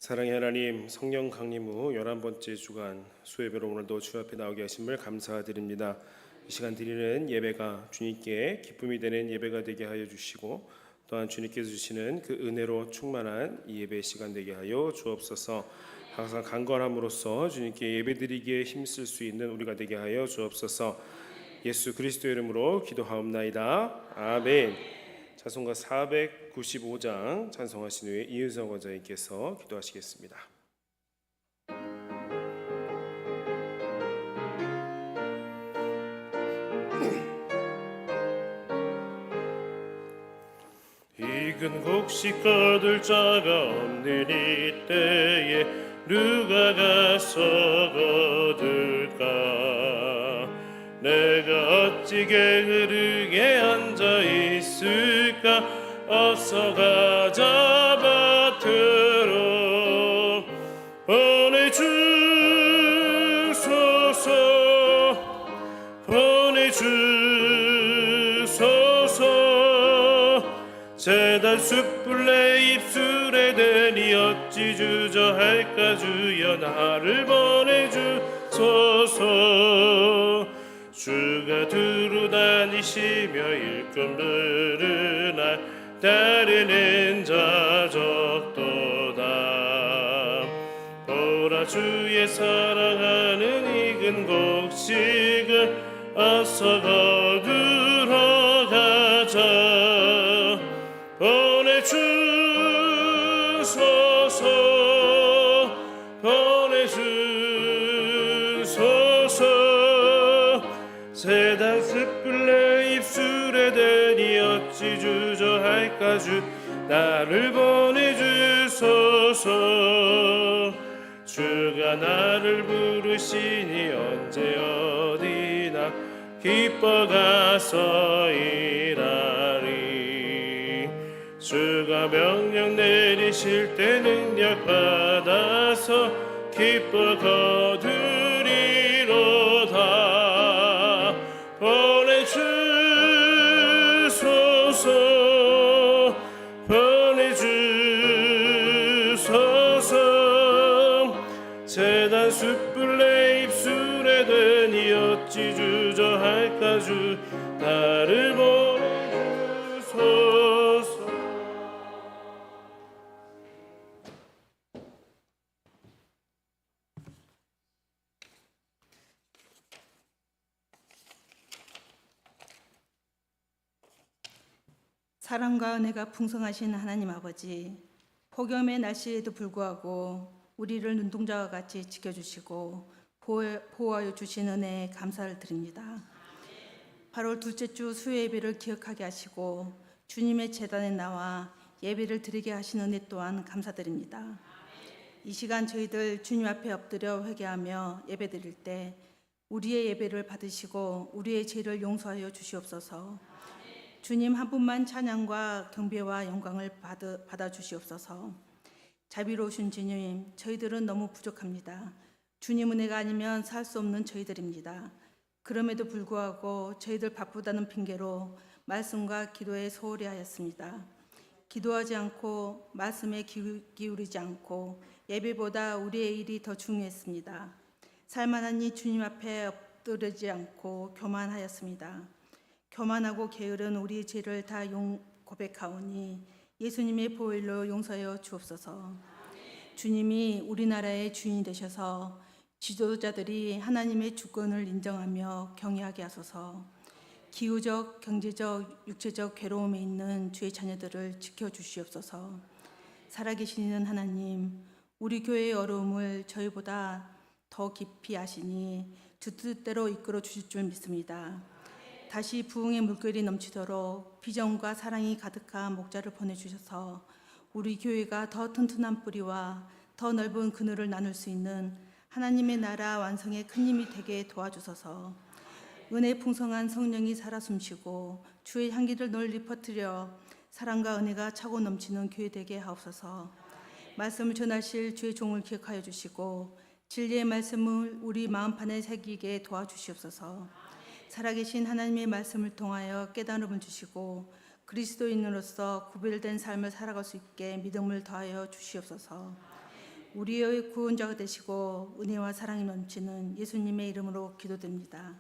사랑의 하나님, 성령 강림 후 11번째 주간 수예배로 오늘도 주 앞에 나오게 하심을 감사드립니다. 이 시간 드리는 예배가 주님께 기쁨이 되는 예배가 되게 하여 주시고, 또한 주님께서 주시는 그 은혜로 충만한 이 예배 시간 되게 하여 주옵소서. 항상 강건함으로써 주님께 예배드리기에 힘쓸 수 있는 우리가 되게 하여 주옵소서. 예수 그리스도의 이름으로 기도하옵나이다. 아멘. 찬송가 495장 찬송하신 후에 이은성 원장님께서 기도하시겠습니다. 익은 곡식 거둘 자가 없는 이때에 누가 가서 거둘까? 내가 어찌 게으르게 앉아 있을까? 어서 가자 밭으로 보내주소서, 보내주소서. 재단 숯불 내 입술에 대니 어찌 주저할까? 주여 나를 보내주소서. 주가 두루 다니시며 일꾼 부르나 따르는 자 적도다. 보라 주의 사랑하는 익은 곡식을 어서 거두러 가자. 보내주소서, 보내주소서. 세상 숯불 내 입술에 대니 어찌 주저할까? 주 나를 보내주소서. 주가 나를 부르시니 언제 어디나 기뻐 가서 일하리. 주가 명령 내리실 때 능력 받아서 기뻐 거두리로다. 보내주소서, 보내주소서. 재단 숯불 내 입술에 대니 어찌 주저할까? 주 나를 보내주소서. 사랑과 은혜가 풍성하신 하나님 아버지, 폭염의 날씨에도 불구하고 우리를 눈동자와 같이 지켜주시고 보호하여 주신 은혜에 감사를 드립니다. 8월 둘째 주 수요 예배를 기억하게 하시고 주님의 제단에 나와 예배를 드리게 하신 은혜 또한 감사드립니다. 이 시간 저희들 주님 앞에 엎드려 회개하며 예배 드릴 때 우리의 예배를 받으시고 우리의 죄를 용서하여 주시옵소서. 주님 한 분만 찬양과 경배와 영광을 받아 주시옵소서. 자비로우신 주님, 저희들은 너무 부족합니다. 주님 은혜가 아니면 살 수 없는 저희들입니다. 그럼에도 불구하고 저희들 바쁘다는 핑계로 말씀과 기도에 소홀히 하였습니다. 기도하지 않고 말씀에 기울이지 않고 예배보다 우리의 일이 더 중요했습니다. 살만하니 주님 앞에 엎드리지 않고 교만하였습니다. 교만하고 게으른 우리의 죄를 다 고백하오니 예수님의 보혈로 용서하여 주옵소서. 주님이 우리나라의 주인이 되셔서 지도자들이 하나님의 주권을 인정하며 경외하게 하소서. 기후적, 경제적, 육체적 괴로움에 있는 주의 자녀들을 지켜주시옵소서. 살아계시는 하나님, 우리 교회의 어려움을 저희보다 더 깊이 아시니 주 뜻대로 이끌어 주실 줄 믿습니다. 다시 부흥의 물결이 넘치도록 비전과 사랑이 가득한 목자를 보내주셔서 우리 교회가 더 튼튼한 뿌리와 더 넓은 그늘을 나눌 수 있는 하나님의 나라 완성의 큰 힘이 되게 도와주소서. 은혜 풍성한 성령이 살아 숨쉬고 주의 향기를 널리 퍼뜨려 사랑과 은혜가 차고 넘치는 교회 되게 하옵소서. 말씀을 전하실 주의 종을 기억하여 주시고 진리의 말씀을 우리 마음판에 새기게 도와주시옵소서. 살아계신 하나님의 말씀을 통하여 깨달음을 주시고 그리스도인으로서 구별된 삶을 살아갈 수 있게 믿음을 더하여 주시옵소서. 우리의 구원자가 되시고 은혜와 사랑이 넘치는 예수님의 이름으로 기도드립니다.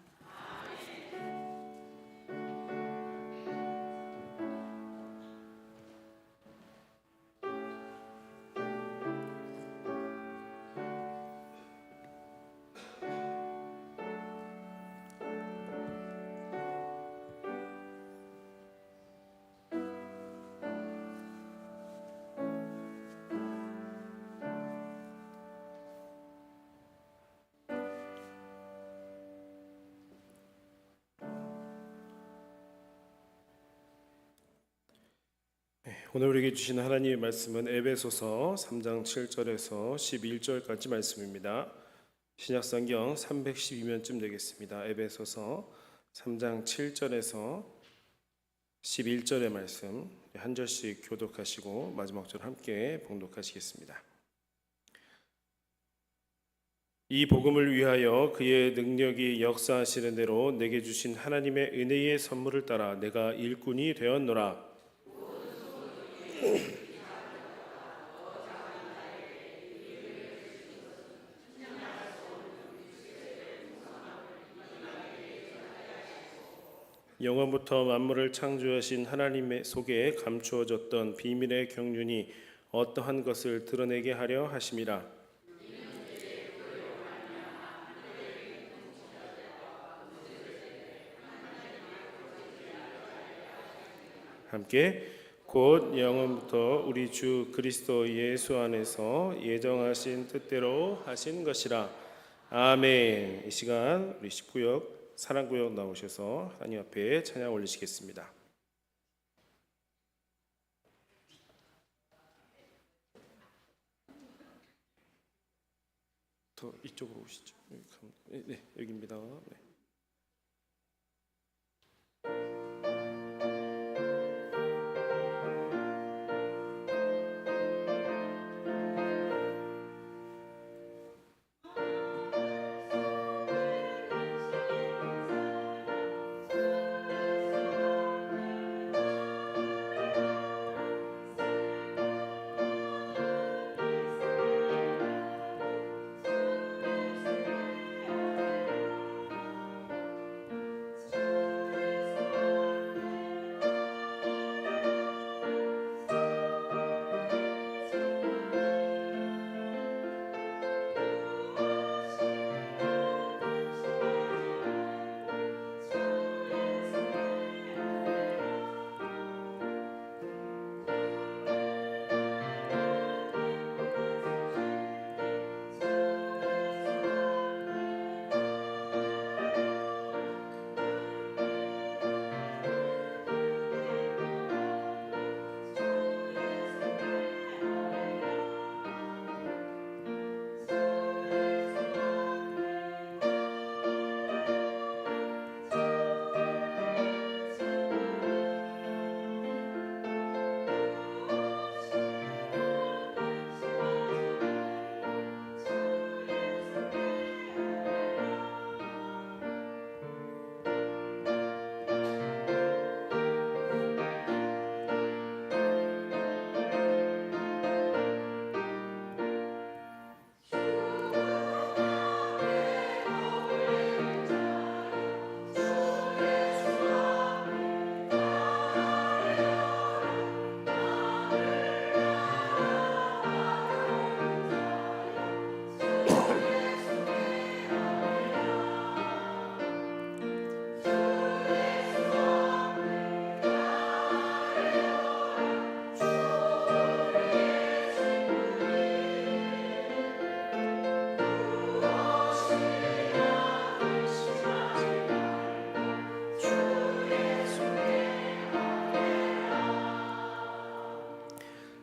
오늘 우리에게 주신 하나님의 말씀은 에베소서 3장 7절에서 11절까지 말씀입니다. 신약성경 312면쯤 되겠습니다. 에베소서 3장 7절에서 11절의 말씀 한 절씩 교독하시고 마지막 절 함께 봉독하시겠습니다. 이 복음을 위하여 그의 능력이 역사하시는 대로 내게 주신 하나님의 은혜의 선물을 따라 내가 일꾼이 되었노라. 영원부터 만물을 창조하신 하나님의 속에 감추어졌던 비밀의 경륜이 어떠한 것을 드러내게 하려 하심이라. 함께 곧 영원부터 우리 주 그리스도 예수 안에서 예정하신 뜻대로 하신 것이라. 아멘. 이 시간 우리 19역 사랑구역 나오셔서 하나님 앞에 찬양 올리시겠습니다. 더 이쪽으로 오시죠. 네, 여기입니다. 네.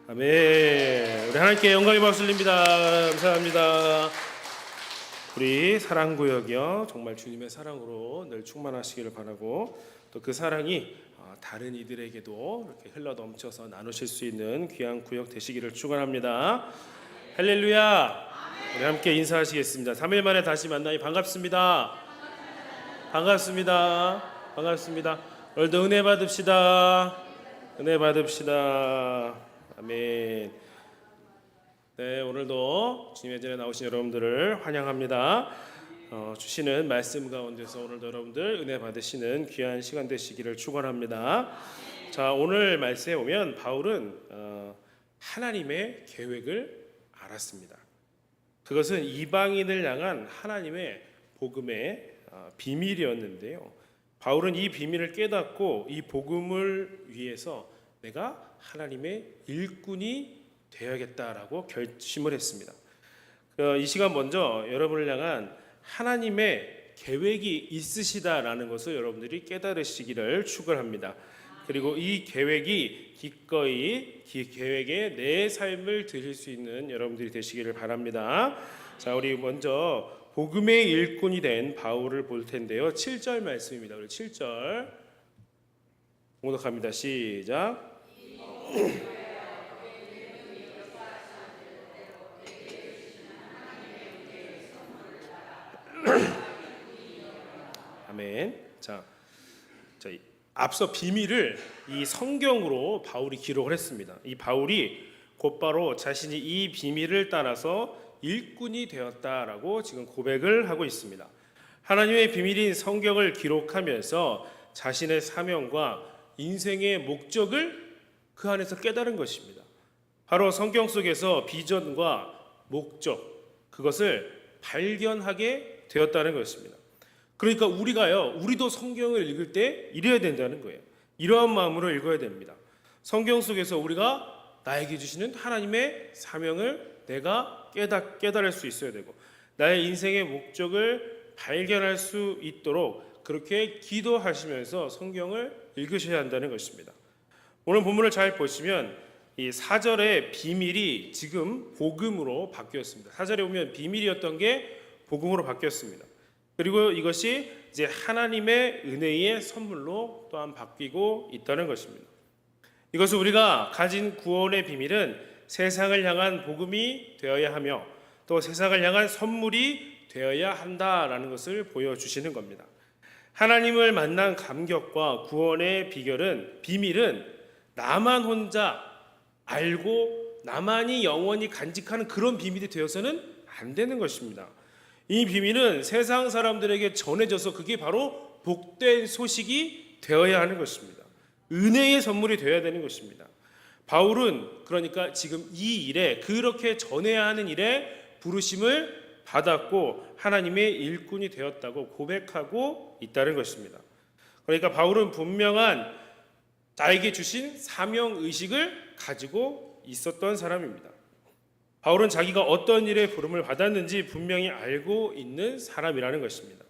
아멘. 우리 하나님께 영광의 박수를 드립니다. 감사합니다. 우리 사랑구역이요 정말 주님의 사랑으로 늘 충만하시기를 바라고 또 그 사랑이 다른 이들에게도 이렇게 흘러 넘쳐서 나누실 수 있는 귀한 구역 되시기를 축원합니다. 할렐루야. 우리 함께 인사하시겠습니다. 3일 만에 다시 만나니 반갑습니다. 반갑습니다. 반갑습니다. 오늘도 은혜 받읍시다. 은혜 받읍시다. 아멘. 네, 오늘도 주님의 전에 나오신 여러분들을 환영합니다. 주시는 말씀 가운데서 오늘도 여러분들 은혜 받으시는 귀한 시간 되시기를 축원합니다. 자, 오늘 말씀에 보면 바울은 하나님의 계획을 알았습니다. 그것은 이방인을 향한 하나님의 복음의 비밀이었는데요. 바울은 이 비밀을 깨닫고 이 복음을 위해서 내가 하나님의 일꾼이 되어야겠다라고 결심을 했습니다. 이 시간 먼저 여러분을 향한 하나님의 계획이 있으시다라는 것을 여러분들이 깨달으시기를 축원합니다. 그리고 이 계획이 기꺼이 계획에 내 삶을 드릴 수 있는 여러분들이 되시기를 바랍니다. 자, 우리 먼저 복음의 일꾼이 된 바울을 볼 텐데요. 7절 말씀입니다. 우리 7절 봉독합니다. 시작. 아멘. 자, 앞서 비밀을 이 성경으로 바울이 기록을 했습니다. 이 바울이 곧바로 자신이 이 비밀을 따라서 일꾼이 되었다라고 지금 고백을 하고 있습니다. 하나님의 비밀인 성경을 기록하면서 자신의 사명과 인생의 목적을 그 안에서 깨달은 것입니다. 바로 성경 속에서 비전과 목적, 그것을 발견하게 되었다는 것입니다. 그러니까 우리도 성경을 읽을 때 이래야 된다는 거예요. 이러한 마음으로 읽어야 됩니다. 성경 속에서 우리가 나에게 주시는 하나님의 사명을 내가 깨달을 수 있어야 되고, 나의 인생의 목적을 발견할 수 있도록 그렇게 기도하시면서 성경을 읽으셔야 한다는 것입니다. 오늘 본문을 잘 보시면 이 4절의 비밀이 지금 복음으로 바뀌었습니다. 4절에 보면 비밀이었던 게 복음으로 바뀌었습니다. 그리고 이것이 이제 하나님의 은혜의 선물로 또한 바뀌고 있다는 것입니다. 이것은 우리가 가진 구원의 비밀은 세상을 향한 복음이 되어야 하며 또 세상을 향한 선물이 되어야 한다라는 것을 보여주시는 겁니다. 하나님을 만난 감격과 구원의 비밀은 나만 혼자 알고 나만이 영원히 간직하는 그런 비밀이 되어서는 안 되는 것입니다. 이 비밀은 세상 사람들에게 전해져서 그게 바로 복된 소식이 되어야 하는 것입니다. 은혜의 선물이 되어야 되는 것입니다. 바울은 그러니까 지금 이 일에, 그렇게 전해야 하는 일에 부르심을 받았고 하나님의 일꾼이 되었다고 고백하고 있다는 것입니다. 그러니까 바울은 분명한 나에게 주신 사명의식을 가지고 있었던 사람입니다. 바울은 자기가 어떤 일에 부름을 받았는지 분명히 알고 있는 사람이라는 것입니다.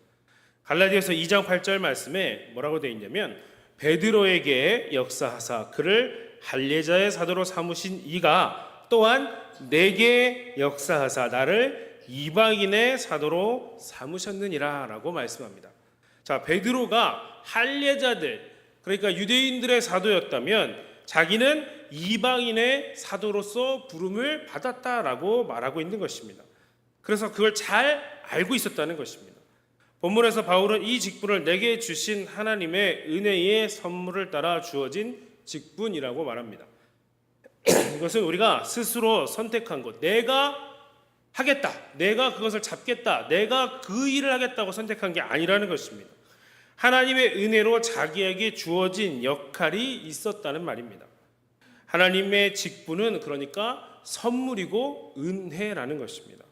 갈라디아서 2장 8절 말씀에 뭐라고 되어 있냐면, 베드로에게 역사하사 그를 할례자의 사도로 삼으신 이가 또한 내게 역사하사 나를 이방인의 사도로 삼으셨느니라 라고 말씀합니다. 자, 베드로가 할례자들, 그러니까 유대인들의 사도였다면 자기는 이방인의 사도로서 부름을 받았다라고 말하고 있는 것입니다. 그래서 그걸 잘 알고 있었다는 것입니다. 본문에서 바울은 이 직분을 내게 주신 하나님의 은혜의 선물을 따라 주어진 직분이라고 말합니다. 이것은 우리가 스스로 선택한 것, 내가 하겠다, 내가 그것을 잡겠다, 내가 그 일을 하겠다고 선택한 게 아니라는 것입니다. 하나님의 은혜로 자기에게 주어진 역할이 있었다는 말입니다. 하나님의 직분은 그러니까 선물이고 은혜라는 것입니다.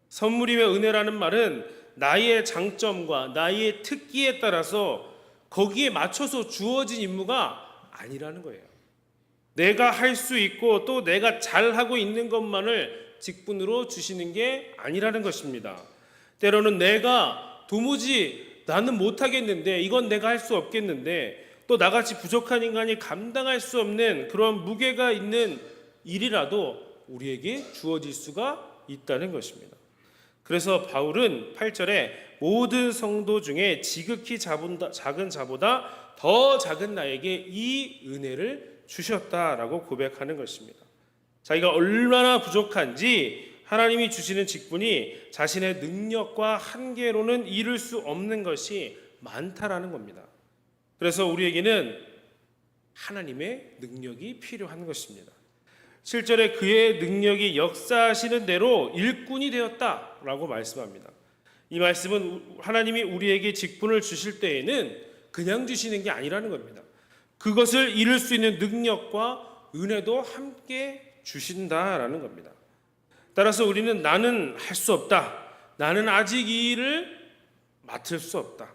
선물이며 은혜라는 말은 나의 장점과 나의 특기에 따라서 거기에 맞춰서 주어진 임무가 아니라는 거예요. 내가 할 수 있고 또 내가 잘하고 있는 것만을 직분으로 주시는 게 아니라는 것입니다. 때로는 내가 도무지 나는 못하겠는데, 이건 내가 할 수 없겠는데, 또 나같이 부족한 인간이 감당할 수 없는 그런 무게가 있는 일이라도 우리에게 주어질 수가 있다는 것입니다. 그래서 바울은 8절에 모든 성도 중에 지극히 작은 자보다 더 작은 나에게 이 은혜를 주셨다라고 고백하는 것입니다. 자기가 얼마나 부족한지 하나님이 주시는 직분이 자신의 능력과 한계로는 이룰 수 없는 것이 많다라는 겁니다. 그래서 우리에게는 하나님의 능력이 필요한 것입니다. 7절에 그의 능력이 역사하시는 대로 일꾼이 되었다라고 말씀합니다. 이 말씀은 하나님이 우리에게 직분을 주실 때에는 그냥 주시는 게 아니라는 겁니다. 그것을 이룰 수 있는 능력과 은혜도 함께 주신다라는 겁니다. 따라서 우리는 나는 할 수 없다, 나는 아직 이 일을 맡을 수 없다,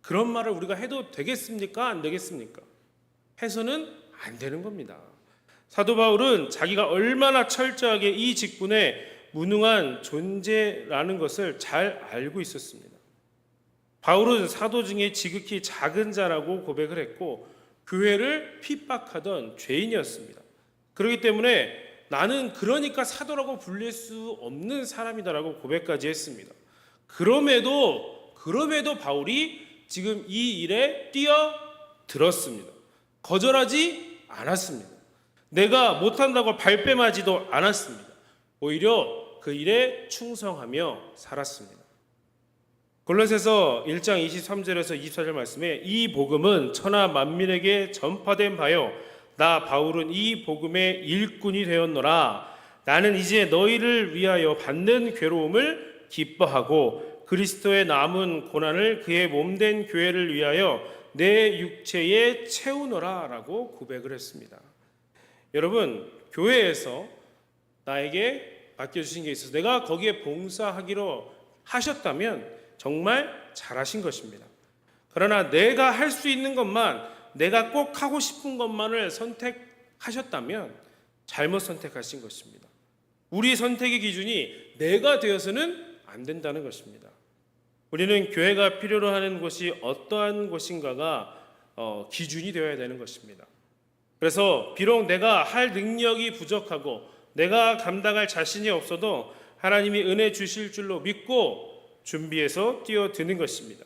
그런 말을 우리가 해도 되겠습니까? 안 되겠습니까? 해서는 안 되는 겁니다. 사도 바울은 자기가 얼마나 철저하게 이 직분에 무능한 존재라는 것을 잘 알고 있었습니다. 바울은 사도 중에 지극히 작은 자라고 고백을 했고 교회를 핍박하던 죄인이었습니다. 그렇기 때문에 나는 그러니까 사도라고 불릴 수 없는 사람이다라고 고백까지 했습니다. 그럼에도 바울이 지금 이 일에 뛰어들었습니다. 거절하지 않았습니다. 내가 못한다고 발뺌하지도 않았습니다. 오히려 그 일에 충성하며 살았습니다. 골로새서 1장 23절에서 24절 말씀에 이 복음은 천하 만민에게 전파된 바요 나 바울은 이 복음의 일꾼이 되었노라. 나는 이제 너희를 위하여 받는 괴로움을 기뻐하고 그리스도의 남은 고난을 그의 몸된 교회를 위하여 내 육체에 채우노라 라고 고백을 했습니다. 여러분, 교회에서 나에게 맡겨주신 게 있어서 내가 거기에 봉사하기로 하셨다면 정말 잘하신 것입니다. 그러나 내가 할 수 있는 것만, 내가 꼭 하고 싶은 것만을 선택하셨다면 잘못 선택하신 것입니다. 우리 선택의 기준이 내가 되어서는 안 된다는 것입니다. 우리는 교회가 필요로 하는 곳이 어떠한 곳인가가 기준이 되어야 되는 것입니다. 그래서 비록 내가 할 능력이 부족하고 내가 감당할 자신이 없어도 하나님이 은혜 주실 줄로 믿고 준비해서 뛰어드는 것입니다.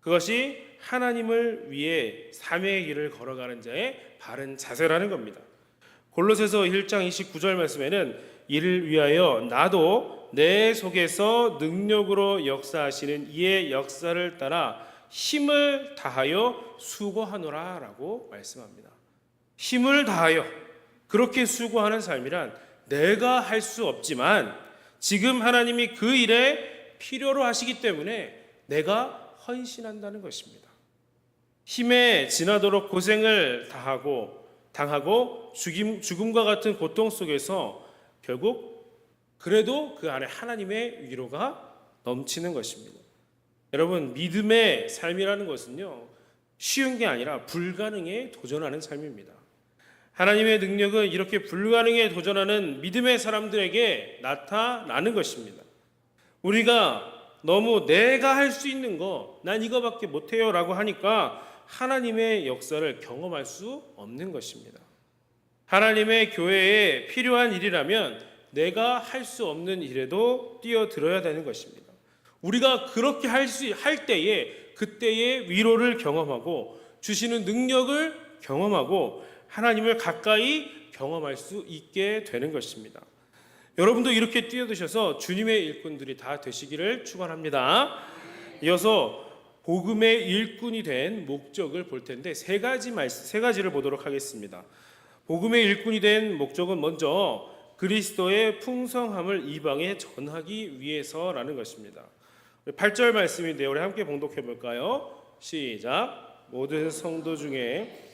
그것이 하나님을 위해 사명의 길을 걸어가는 자의 바른 자세라는 겁니다. 골로새서 1장 29절 말씀에는 이를 위하여 나도 내 속에서 능력으로 역사하시는 이의 역사를 따라 힘을 다하여 수고하노라 라고 말씀합니다. 힘을 다하여 그렇게 수고하는 삶이란 내가 할 수 없지만 지금 하나님이 그 일에 필요로 하시기 때문에 내가 헌신한다는 것입니다. 힘에 지나도록 고생을 당하고 죽음과 같은 고통 속에서 결국 그래도 그 안에 하나님의 위로가 넘치는 것입니다. 여러분, 믿음의 삶이라는 것은요, 쉬운 게 아니라 불가능에 도전하는 삶입니다. 하나님의 능력은 이렇게 불가능에 도전하는 믿음의 사람들에게 나타나는 것입니다. 우리가 너무 내가 할 수 있는 거, 난 이거밖에 못해요 라고 하니까 하나님의 역사를 경험할 수 없는 것입니다. 하나님의 교회에 필요한 일이라면 내가 할 수 없는 일에도 뛰어들어야 되는 것입니다. 우리가 그렇게 할 때에 그때의 위로를 경험하고 주시는 능력을 경험하고 하나님을 가까이 경험할 수 있게 되는 것입니다. 여러분도 이렇게 뛰어드셔서 주님의 일꾼들이 다 되시기를 축원합니다. 이어서 복음의 일꾼이 된 목적을 볼 텐데 세 가지를 보도록 하겠습니다. 복음의 일꾼이 된 목적은 먼저 그리스도의 풍성함을 이방에 전하기 위해서라는 것입니다. 8절 말씀인데요. 우리 함께 봉독해 볼까요? 시작. 모든 성도 중에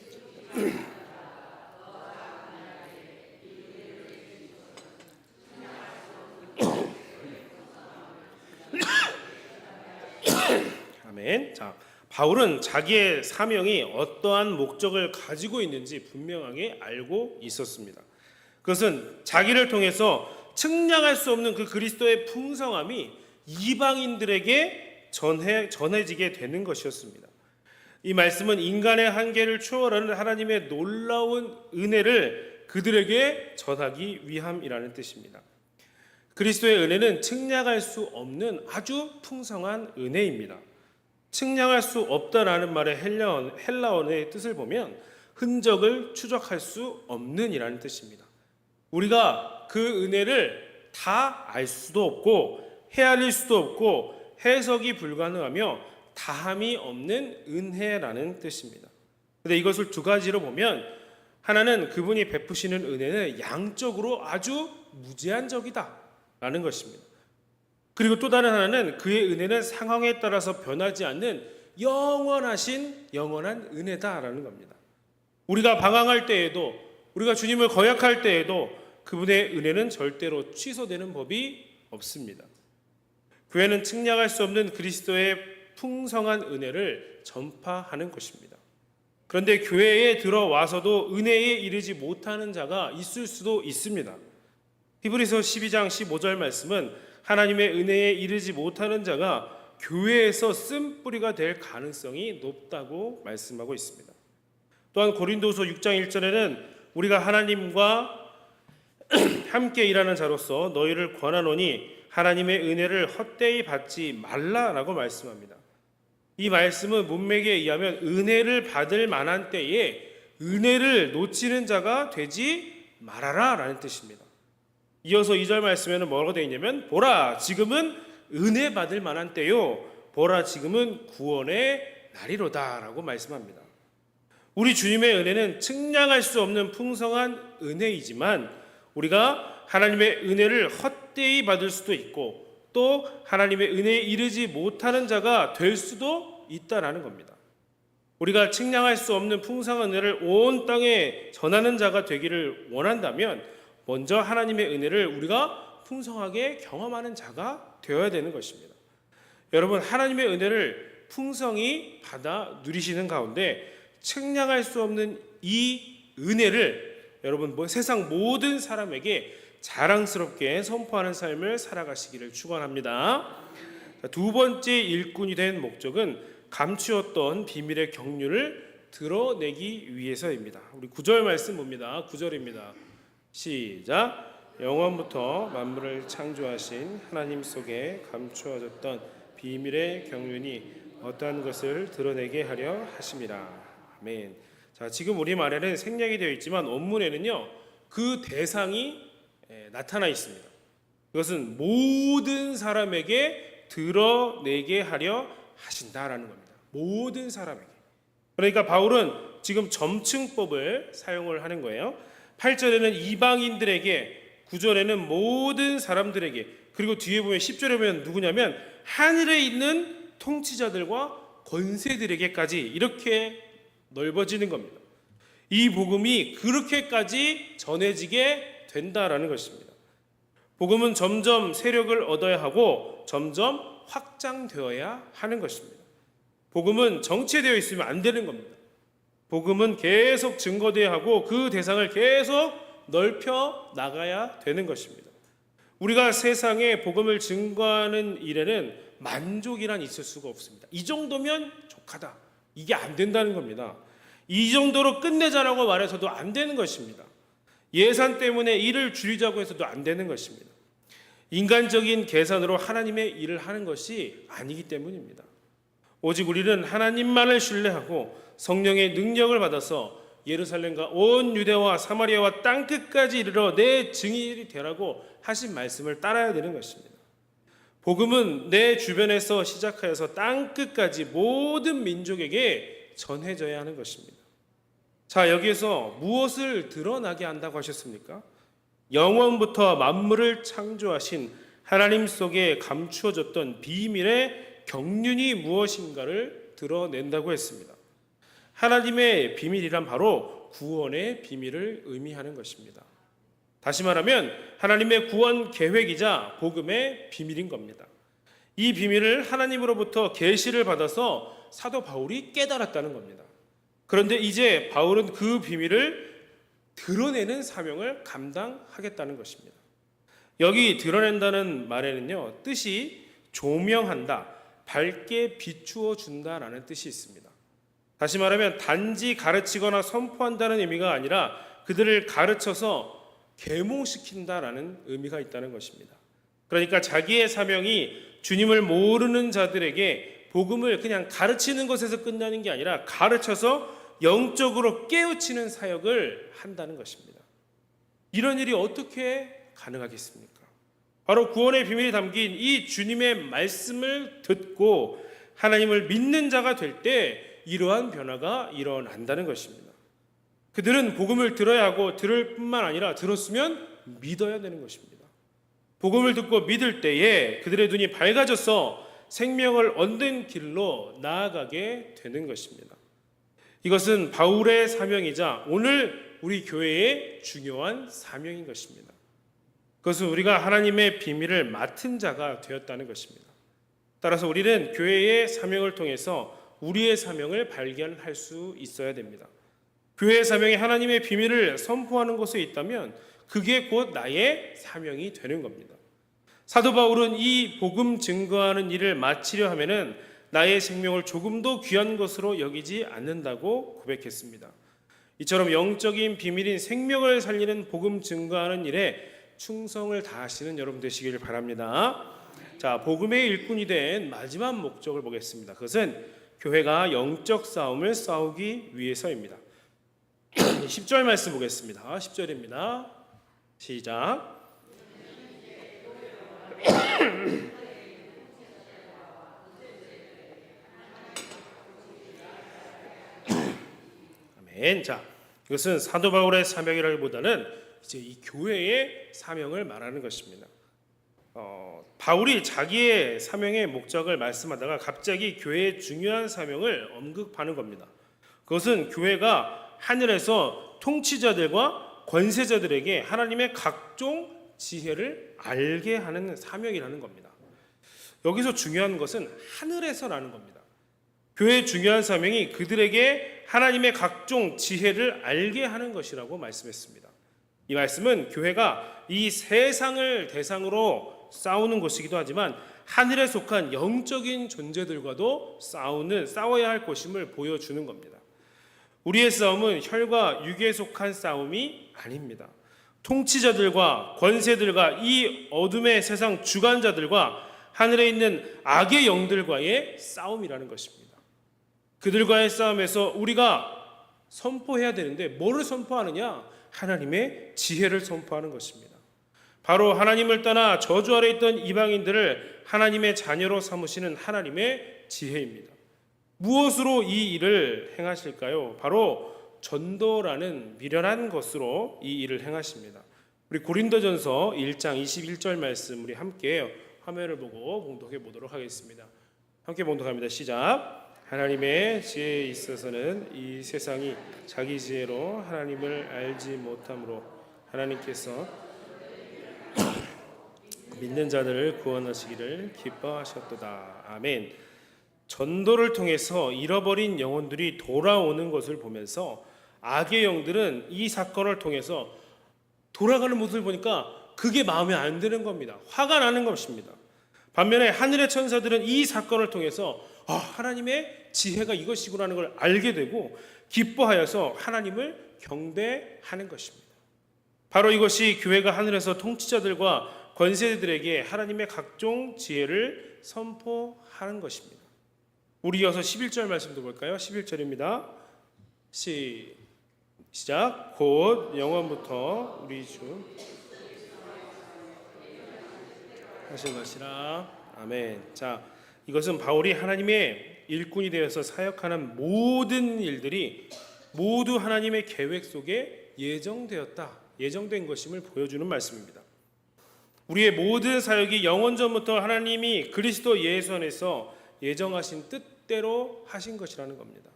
아멘. 자, 바울은 자기의 사명이 어떠한 목적을 가지고 있는지 분명하게 알고 있었습니다. 그것은 자기를 통해서 측량할 수 없는 그 그리스도의 풍성함이 이방인들에게 전해지게 되는 것이었습니다. 이 말씀은 인간의 한계를 초월하는 하나님의 놀라운 은혜를 그들에게 전하기 위함이라는 뜻입니다. 그리스도의 은혜는 측량할 수 없는 아주 풍성한 은혜입니다. 측량할 수 없다라는 말의 헬라어의 뜻을 보면 흔적을 추적할 수 없는 이라는 뜻입니다. 우리가 그 은혜를 다 알 수도 없고 헤아릴 수도 없고 해석이 불가능하며 다함이 없는 은혜라는 뜻입니다. 그런데 이것을 두 가지로 보면 하나는 그분이 베푸시는 은혜는 양적으로 아주 무제한적이다라는 것입니다. 그리고 또 다른 하나는 그의 은혜는 상황에 따라서 변하지 않는 영원하신 영원한 은혜다라는 겁니다. 우리가 방황할 때에도, 우리가 주님을 거역할 때에도 그분의 은혜는 절대로 취소되는 법이 없습니다. 교회는 측량할 수 없는 그리스도의 풍성한 은혜를 전파하는 것입니다. 그런데 교회에 들어와서도 은혜에 이르지 못하는 자가 있을 수도 있습니다. 히브리서 12장 15절 말씀은 하나님의 은혜에 이르지 못하는 자가 교회에서 쓴뿌리가 될 가능성이 높다고 말씀하고 있습니다. 또한 고린도서 6장 1절에는 우리가 하나님과 함께 일하는 자로서 너희를 권하노니 하나님의 은혜를 헛되이 받지 말라라고 말씀합니다. 이 말씀은 문맥에 의하면 은혜를 받을 만한 때에 은혜를 놓치는 자가 되지 말아라 라는 뜻입니다. 이어서 2절 말씀에는 뭐라고 되어 있냐면 보라 지금은 은혜 받을 만한 때요 보라 지금은 구원의 날이로다 라고 말씀합니다. 우리 주님의 은혜는 측량할 수 없는 풍성한 은혜이지만 우리가 하나님의 은혜를 헛되이 받을 수도 있고 또 하나님의 은혜에 이르지 못하는 자가 될 수도 있다라는 겁니다. 우리가 측량할 수 없는 풍성한 은혜를 온 땅에 전하는 자가 되기를 원한다면 먼저 하나님의 은혜를 우리가 풍성하게 경험하는 자가 되어야 되는 것입니다. 여러분 하나님의 은혜를 풍성히 받아 누리시는 가운데 측량할 수 없는 이 은혜를 여러분 세상 모든 사람에게 자랑스럽게 선포하는 삶을 살아가시기를 축원합니다. 두 번째 일꾼이 된 목적은 감추었던 비밀의 경륜을 드러내기 위해서입니다. 우리 9절 말씀 봅니다. 9절입니다. 시작. 영원부터 만물을 창조하신 하나님 속에 감추어졌던 비밀의 경륜이 어떠한 것을 드러내게 하려 하심이라. 아멘. 자, 지금 우리 말에는 생략이 되어 있지만 원문에는요 그 대상이 나타나 있습니다. 이것은 모든 사람에게 드러내게 하려 하신다라는 겁니다. 모든 사람에게. 그러니까 바울은 지금 점층법을 사용을 하는 거예요. 8절에는 이방인들에게, 9절에는 모든 사람들에게, 그리고 뒤에 보면 10절에 보면 누구냐면 하늘에 있는 통치자들과 권세들에게까지 이렇게 넓어지는 겁니다. 이 복음이 그렇게까지 전해지게 된다라는 것입니다. 복음은 점점 세력을 얻어야 하고 점점 확장되어야 하는 것입니다. 복음은 정체되어 있으면 안 되는 겁니다. 복음은 계속 증거되어야 하고 그 대상을 계속 넓혀 나가야 되는 것입니다. 우리가 세상에 복음을 증거하는 일에는 만족이란 있을 수가 없습니다. 이 정도면 족하다. 이게 안 된다는 겁니다. 이 정도로 끝내자라고 말해서도 안 되는 것입니다. 예산 때문에 일을 줄이자고 해서도 안 되는 것입니다. 인간적인 계산으로 하나님의 일을 하는 것이 아니기 때문입니다. 오직 우리는 하나님만을 신뢰하고 성령의 능력을 받아서 예루살렘과 온 유대와 사마리아와 땅끝까지 이르러 내 증인이 되라고 하신 말씀을 따라야 되는 것입니다. 복음은 내 주변에서 시작하여서 땅끝까지 모든 민족에게 전해져야 하는 것입니다. 자, 여기에서 무엇을 드러나게 한다고 하셨습니까? 영원부터 만물을 창조하신 하나님 속에 감추어졌던 비밀의 경륜이 무엇인가를 드러낸다고 했습니다. 하나님의 비밀이란 바로 구원의 비밀을 의미하는 것입니다. 다시 말하면 하나님의 구원 계획이자 복음의 비밀인 겁니다. 이 비밀을 하나님으로부터 계시를 받아서 사도 바울이 깨달았다는 겁니다. 그런데 이제 바울은 그 비밀을 드러내는 사명을 감당하겠다는 것입니다. 여기 드러낸다는 말에는요, 뜻이 조명한다, 밝게 비추어 준다라는 뜻이 있습니다. 다시 말하면 단지 가르치거나 선포한다는 의미가 아니라 그들을 가르쳐서 계몽시킨다라는 의미가 있다는 것입니다. 그러니까 자기의 사명이 주님을 모르는 자들에게 복음을 그냥 가르치는 것에서 끝나는 게 아니라 가르쳐서 영적으로 깨우치는 사역을 한다는 것입니다. 이런 일이 어떻게 가능하겠습니까? 바로 구원의 비밀이 담긴 이 주님의 말씀을 듣고 하나님을 믿는 자가 될 때 이러한 변화가 일어난다는 것입니다. 그들은 복음을 들어야 하고 들을 뿐만 아니라 들었으면 믿어야 되는 것입니다. 복음을 듣고 믿을 때에 그들의 눈이 밝아져서 생명을 얻는 길로 나아가게 되는 것입니다. 이것은 바울의 사명이자 오늘 우리 교회의 중요한 사명인 것입니다. 그것은 우리가 하나님의 비밀을 맡은 자가 되었다는 것입니다. 따라서 우리는 교회의 사명을 통해서 우리의 사명을 발견할 수 있어야 됩니다. 교회의 사명이 하나님의 비밀을 선포하는 곳에 있다면 그게 곧 나의 사명이 되는 겁니다. 사도 바울은 이 복음 증거하는 일을 마치려 하면은 나의 생명을 조금도 귀한 것으로 여기지 않는다고 고백했습니다. 이처럼 영적인 비밀인 생명을 살리는 복음 증거하는 일에 충성을 다하시는 여러분 되시길 바랍니다. 자, 복음의 일꾼이 된 마지막 목적을 보겠습니다. 그것은 교회가 영적 싸움을 싸우기 위해서입니다. 10절 말씀 보겠습니다. 10절입니다. 시작. 아멘. 자, 이것은 사도 바울의 사명이라기보다는 이제 이 교회의 사명을 말하는 것입니다. 바울이 자기의 사명의 목적을 말씀하다가 갑자기 교회의 중요한 사명을 언급하는 겁니다. 그것은 교회가 하늘에서 통치자들과 권세자들에게 하나님의 각종 지혜를 알게 하는 사명이라는 겁니다. 여기서 중요한 것은 하늘에서라는 겁니다. 교회의 중요한 사명이 그들에게 하나님의 각종 지혜를 알게 하는 것이라고 말씀했습니다. 이 말씀은 교회가 이 세상을 대상으로 싸우는 것이기도 하지만 하늘에 속한 영적인 존재들과도 싸워야 할 것임을 보여주는 겁니다. 우리의 싸움은 혈과 육에 속한 싸움이 아닙니다. 통치자들과 권세들과 이 어둠의 세상 주관자들과 하늘에 있는 악의 영들과의 싸움이라는 것입니다. 그들과의 싸움에서 우리가 선포해야 되는데 뭐를 선포하느냐? 하나님의 지혜를 선포하는 것입니다. 바로 하나님을 떠나 저주 아래 있던 이방인들을 하나님의 자녀로 삼으시는 하나님의 지혜입니다. 무엇으로 이 일을 행하실까요? 바로 전도라는 미련한 것으로 이 일을 행하십니다. 우리 고린도전서 1장 21절 말씀 우리 함께 화면을 보고 봉독해 보도록 하겠습니다. 함께 봉독합니다. 시작. 하나님의 지혜에 있어서는 이 세상이 자기 지혜로 하나님을 알지 못함으로 하나님께서 믿는 자들을 구원하시기를 기뻐하셨도다. 아멘. 전도를 통해서 잃어버린 영혼들이 돌아오는 것을 보면서 악의 영들은 이 사건을 통해서 돌아가는 모습을 보니까 그게 마음에 안 드는 겁니다. 화가 나는 것입니다. 반면에 하늘의 천사들은 이 사건을 통해서 하나님의 지혜가 이것이구나는 걸 알게 되고 기뻐하여서 하나님을 경배하는 것입니다. 바로 이것이 교회가 하늘에서 통치자들과 권세들에게 하나님의 각종 지혜를 선포하는 것입니다. 우리 이어서 11절 말씀도 볼까요? 11절입니다. 시작. 곧 영원부터 우리 주 하신 것이라. 아멘. 자, 이것은 바울이 하나님의 일꾼이 되어서 사역하는 모든 일들이 모두 하나님의 계획 속에 예정된 것임을 보여주는 말씀입니다. 우리의 모든 사역이 영원 전부터 하나님이 그리스도 예수 안에서 예정하신 뜻대로 하신 것이라는 겁니다.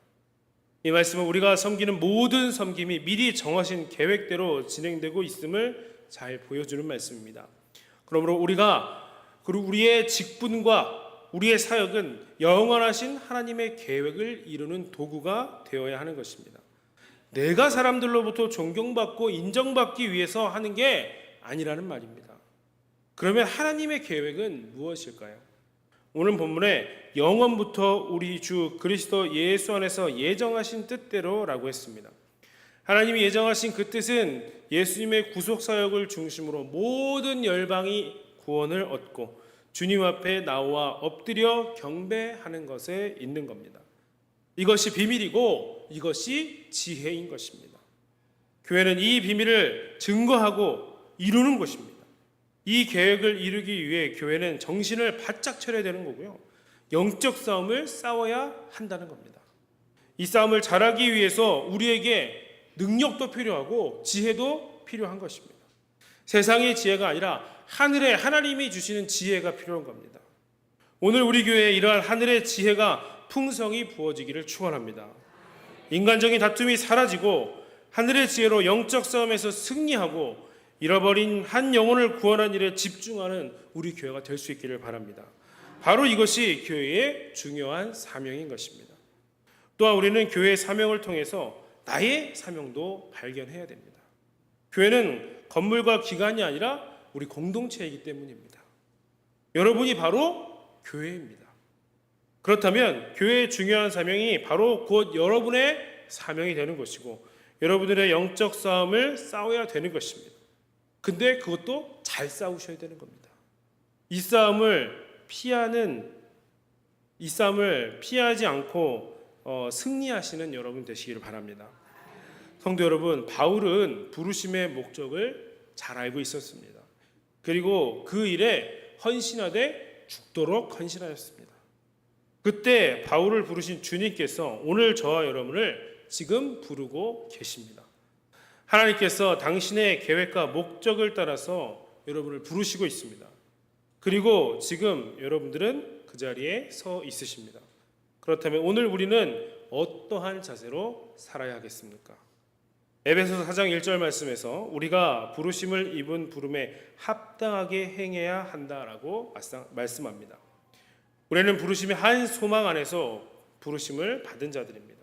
이 말씀은 우리가 섬기는 모든 섬김이 미리 정하신 계획대로 진행되고 있음을 잘 보여주는 말씀입니다. 그러므로 우리의 직분과 우리의 사역은 영원하신 하나님의 계획을 이루는 도구가 되어야 하는 것입니다. 내가 사람들로부터 존경받고 인정받기 위해서 하는 게 아니라는 말입니다. 그러면 하나님의 계획은 무엇일까요? 오늘 본문에 영원부터 우리 주 그리스도 예수 안에서 예정하신 뜻대로라고 했습니다. 하나님이 예정하신 그 뜻은 예수님의 구속사역을 중심으로 모든 열방이 구원을 얻고 주님 앞에 나와 엎드려 경배하는 것에 있는 겁니다. 이것이 비밀이고 이것이 지혜인 것입니다. 교회는 이 비밀을 증거하고 이루는 것입니다. 이 계획을 이루기 위해 교회는 정신을 바짝 차려야 되는 거고요. 영적 싸움을 싸워야 한다는 겁니다. 이 싸움을 잘하기 위해서 우리에게 능력도 필요하고 지혜도 필요한 것입니다. 세상의 지혜가 아니라 하늘의 하나님이 주시는 지혜가 필요한 겁니다. 오늘 우리 교회에 이러한 하늘의 지혜가 풍성히 부어지기를 축원합니다. 인간적인 다툼이 사라지고 하늘의 지혜로 영적 싸움에서 승리하고 잃어버린 한 영혼을 구원하는 일에 집중하는 우리 교회가 될 수 있기를 바랍니다. 바로 이것이 교회의 중요한 사명인 것입니다. 또한 우리는 교회의 사명을 통해서 나의 사명도 발견해야 됩니다. 교회는 건물과 기관이 아니라 우리 공동체이기 때문입니다. 여러분이 바로 교회입니다. 그렇다면 교회의 중요한 사명이 바로 곧 여러분의 사명이 되는 것이고 여러분들의 영적 싸움을 싸워야 되는 것입니다. 근데 그것도 잘 싸우셔야 되는 겁니다. 이 싸움을 피하지 않고 승리하시는 여러분 되시기를 바랍니다. 성도 여러분, 바울은 부르심의 목적을 잘 알고 있었습니다. 그리고 그 일에 헌신하되 죽도록 헌신하였습니다. 그때 바울을 부르신 주님께서 오늘 저와 여러분을 지금 부르고 계십니다. 하나님께서 당신의 계획과 목적을 따라서 여러분을 부르시고 있습니다. 그리고 지금 여러분들은 그 자리에 서 있으십니다. 그렇다면 오늘 우리는 어떠한 자세로 살아야 하겠습니까? 에베소서 4장 1절 말씀에서 우리가 부르심을 입은 부름에 합당하게 행해야 한다라고 말씀합니다. 우리는 부르심의 한 소망 안에서 부르심을 받은 자들입니다.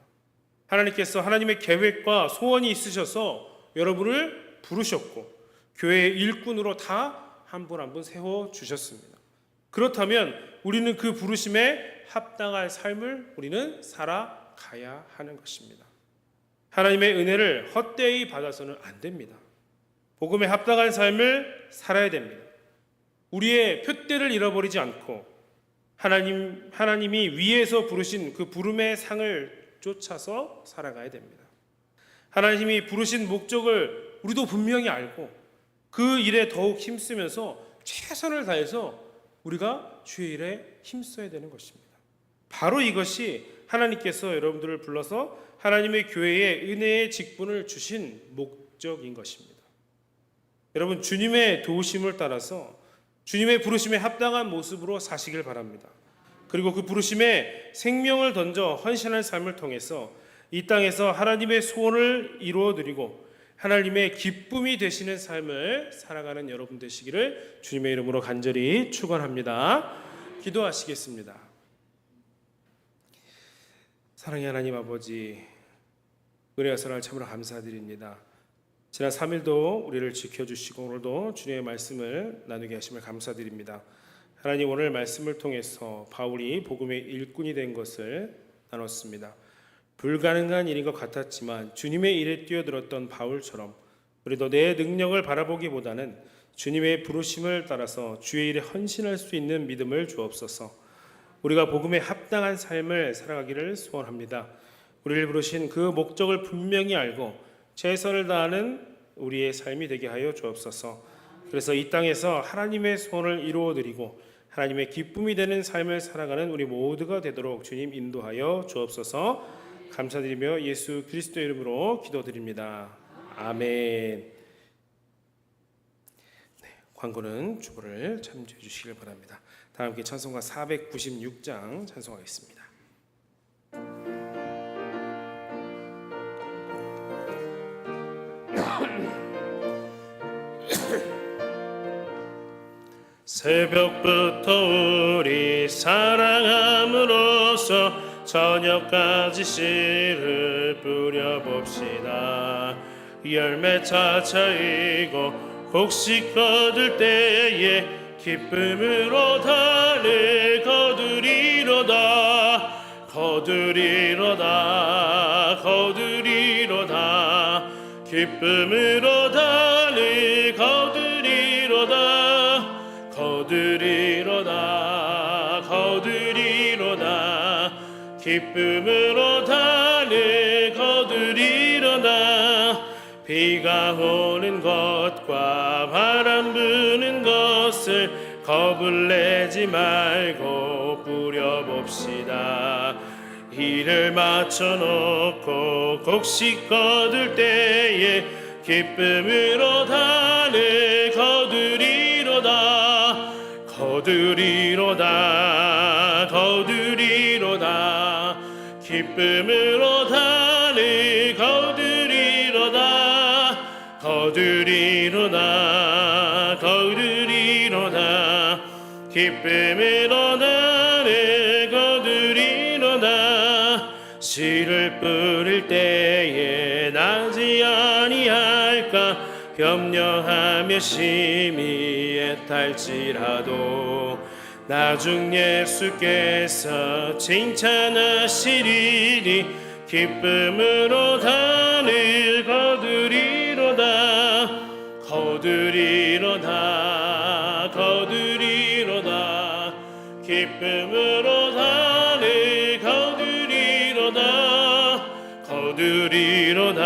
하나님께서 하나님의 계획과 소원이 있으셔서 여러분을 부르셨고 교회의 일꾼으로 다 한 분 한 분 세워주셨습니다. 그렇다면 우리는 그 부르심에 합당한 삶을 우리는 살아가야 하는 것입니다. 하나님의 은혜를 헛되이 받아서는 안 됩니다. 복음에 합당한 삶을 살아야 됩니다. 우리의 푯대를 잃어버리지 않고 하나님이 위에서 부르신 그 부름의 상을 쫓아서 살아가야 됩니다. 하나님이 부르신 목적을 우리도 분명히 알고 그 일에 더욱 힘쓰면서 최선을 다해서 우리가 주의 일에 힘써야 되는 것입니다. 바로 이것이 하나님께서 여러분들을 불러서 하나님의 교회에 은혜의 직분을 주신 목적인 것입니다. 여러분, 주님의 도우심을 따라서 주님의 부르심에 합당한 모습으로 사시길 바랍니다. 그리고 그 부르심에 생명을 던져 헌신할 삶을 통해서 이 땅에서 하나님의 소원을 이루어 드리고 하나님의 기쁨이 되시는 삶을 살아가는 여러분 되시기를 주님의 이름으로 간절히 축원합니다. 기도하시겠습니다. 사랑의 하나님 아버지, 은혜와 사랑을 참으로 감사드립니다. 지난 3일도 우리를 지켜주시고 오늘도 주님의 말씀을 나누게 하심을 감사드립니다. 하나님, 오늘 말씀을 통해서 바울이 복음의 일꾼이 된 것을 나눴습니다. 불가능한 일인 것 같았지만 주님의 일에 뛰어들었던 바울처럼 우리도 내 능력을 바라보기보다는 주님의 부르심을 따라서 주의 일에 헌신할 수 있는 믿음을 주옵소서. 우리가 복음에 합당한 삶을 살아가기를 소원합니다. 우리를 부르신 그 목적을 분명히 알고 최선을 다하는 우리의 삶이 되게 하여 주옵소서. 그래서 이 땅에서 하나님의 소원을 이루어드리고 하나님의 기쁨이 되는 삶을 살아가는 우리 모두가 되도록 주님 인도하여 주옵소서. 감사드리며 예수 그리스도 이름으로 기도드립니다. 아멘. 네, 광고는 주보를 참조해 주시길 바랍니다. 다 함께 찬송가 496장 찬송하겠습니다. 새벽부터 우리 사랑함으로써 저녁까지 씨를 뿌려봅시다. 열매 차차이고 곡식 거둘 때에 기쁨으로 달을 거두리로다. 거두리로다. 거두리로다. 기쁨으로 달을 거두리로다. 거두리로다. 거두리로다. 기쁨으로 달을 거두리로다. 비가 오는 것과 바람 부는 것을 겁을 내지 말고 뿌려봅시다. 이를 맞춰놓고 곡식 거둘 때에 기쁨으로 단을 거두리로다 거두리로다 거두리로다 기쁨으로 단을 거두리로다 거두리로다 거두리로다 기쁨으로 단을 거두리로다 씨를 뿌릴 때에 나지 아니할까 염려하며 심히 애탈지라도 나중 예수께서 칭찬하시리니 기쁨으로 단을 거두리로다 거두리로다 거두리로다 기쁨으로 단을 거두리로다 거두리로다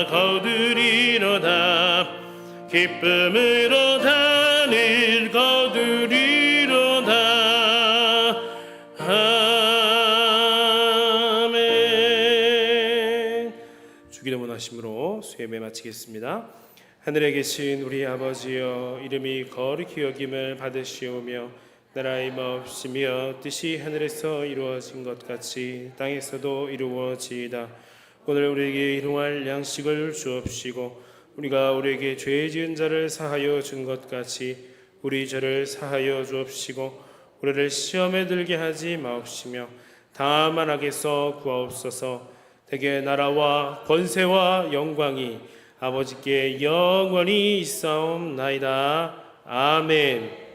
거두리로다 기쁨으로 단을 거두리로다 아멘. 주기도문 하심으로 수예배 마치겠습니다. 하늘에 계신 우리 아버지여 이름이 거룩히 여김을 받으시오며 나라의 마옵시며 뜻이 하늘에서 이루어진 것 같이 땅에서도 이루어지이다. 오늘 우리에게 일용할 양식을 주옵시고 우리가 우리에게 죄 지은 자를 사하여 준 것 같이 우리 죄를 사하여 주옵시고 우리를 시험에 들게 하지 마옵시며 다만 악에서 구하옵소서. 대개 나라와 권세와 영광이 아버지께 영원히 있사옵나이다. 아멘.